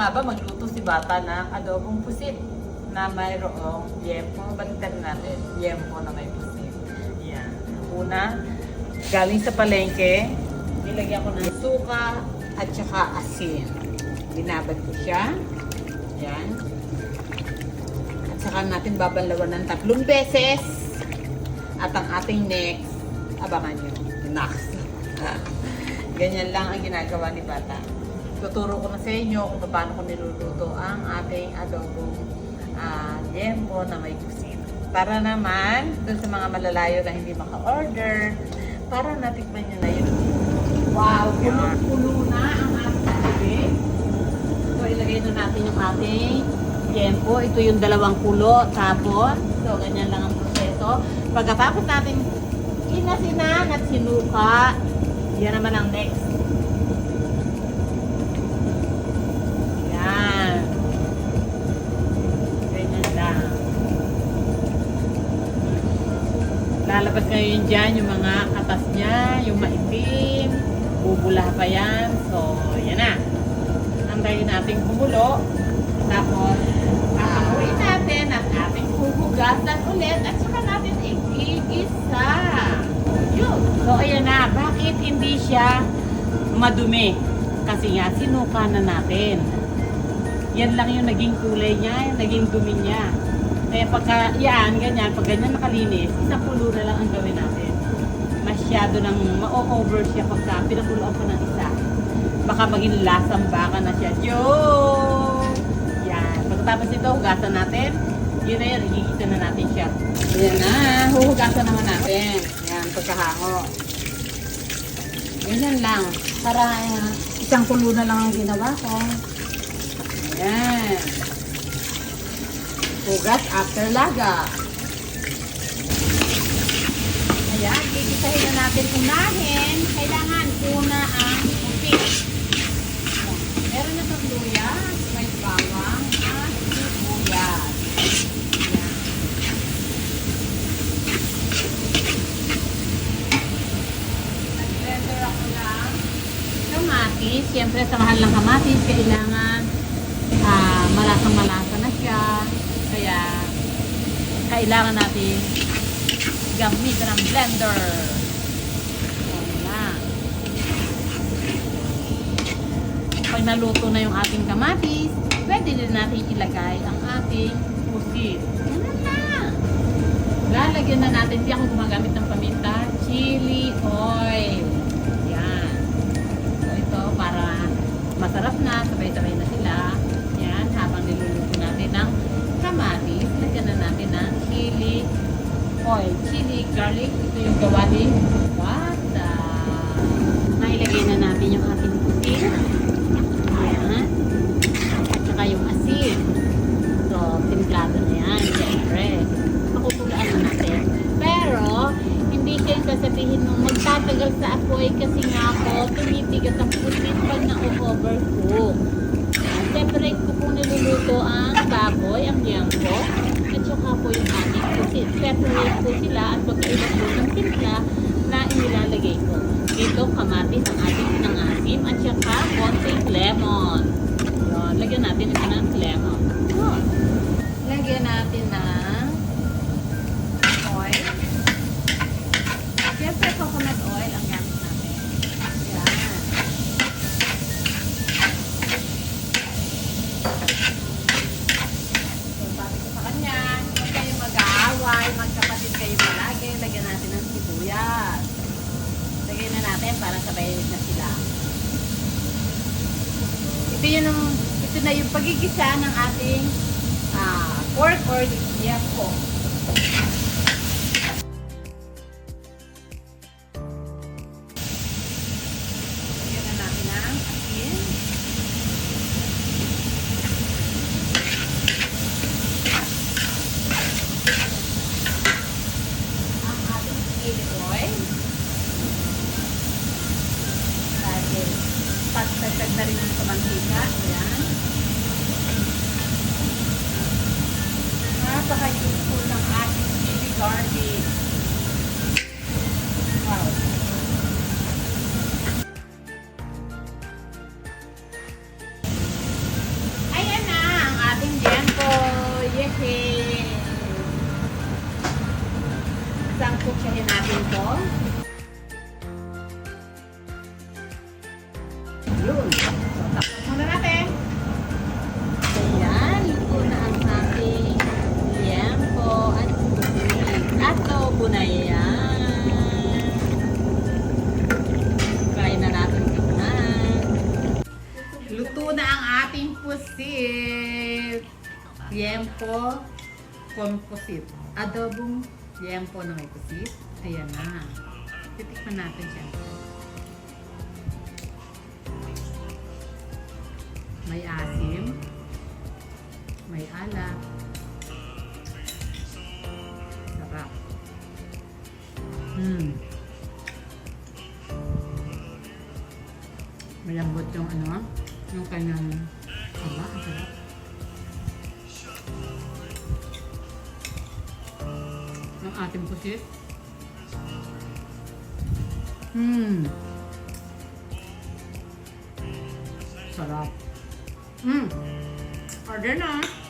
nga ba magluto si Bata ng adobong pusit na mayroong yempo. Baliktad natin. Yempo na may pusit. Yan. Una, galing sa palengke, nilagyan ko ng suka at saka asin. Binabad ko siya. Yan. At saka natin babanlawan ng 3 beses. At ang ating next, abangan nyo. Next. Ganyan lang ang ginagawa ni Bata. Tuturo ko na sa inyo kung paano ko niluluto ang ating adobong yempo na may pusit. Para naman, dun sa mga malalayo na hindi maka-order, para natikman nyo na yun. Wow! Pulo-pulo na ang ating tubig. So, ilagay na natin yung ating yempo. Ito yung 2 kulo. Tapos, so, ganyan lang ang proseso. Pagkatapos natin inasinan at sinuka, yan naman ang next. Yan. Ganyan lang. Lalabas ngayon dyan yung mga katas niya, yung maitim, bubula pa yan. So, yan na. Antayin natin kumulo. Tapos, papakuin natin at ating huhugasan ulit at saka natin igisa. Yun. So, ayan na. Bakit hindi siya madumi? Kasi nga, sinuka na natin. Yan lang yung naging kulay niya, yung naging dumi niya. Kaya pagka, yan, ganyan, pag ganyan nakalinis, isang pulo na lang ang gawin natin. Masyado nang ma-over siya pagka pinapuloan ko ng isa. Baka maging lasang baka na siya. Yo! Yan. Pagkatapos ito, hugasan natin. Yun na yan, igigisa na natin siya. Ayan na, huhugasan naman natin. Yan, pagkahango. Ganyan lang. Para isang kulo na lang ang ginawa ko. Ayan. Hugas after laga. Ayan, gigisahin na natin unahin. Kailangan una ang putik. Meron na itong luya, may bawang, at sibuyas. Ayan. Nag-blender ako lang kamatis. Siyempre, sa mahal ng kamatis, kailangan malasang-malasa na siya. Kaya, kailangan natin gamitin ng blender. Ayan. Pag naluto na yung ating kamatis, pwede din natin ilagay ang ating pusit. Yan na. Lalagyan na natin, di ako gumagamit ng paminta, chili oil. Yan. So, ito para masarap na, sabay-sabay na sila. Yan, habang niluluto natin ng kamatis, lagyan na natin ng chili oil. Chili, garlic, ito yung gawa ni Bata. Mailagay na natin yung ating pusit. Ayan. At saka yung asin. So, timplado na yan. Siyempre. Pakukulaan na natin. Pero, hindi kayo sasabihin nung magtatagal sa apoy kasi nga po, tumitigas ang pusit pag na-overcook. Separate ko po niluluto ang baboy, ang yangko, at saka po yung ating pusit. Separate po sila at magkaiba po ng timpla na inilalagay ko. Dito, kamatis ang ating pinangasim at saka konting lemon. Yun, lagyan natin ito ng lemon. Yun. Lagyan natin ng oil. Siyempre, coconut oil ang gamit natin. Yan. So, sabi ko sa kanya, huwag kayo mag-aaway, magkapatid kayo palagi. Lagyan natin ng sibuyas. Lagyan na natin para sabay na sila. Ito na yung pagigisa ng ating pork or yako. Lagyan na natin ng asin. Ang ating chili oil. Dahil pagtagtag na rin ng kamantika. Ayan. Napaka-useful ng ating chili garlic. Wow. Puputsahin natin to. Yun. So, takpan muna natin. Ayan, luto na ang ating liempo at pusit. Adobo na yan. Try na natin tignan. Luto na ang ating pusit. Liempo con pusit. Adobong liempo na may pusit. Ayan na. Titikman natin siya. May asim, may alak, sarap. Malambot yung ano, yung kanyang aba, ang sarap. Yung ating pusit. Sarap. Order na.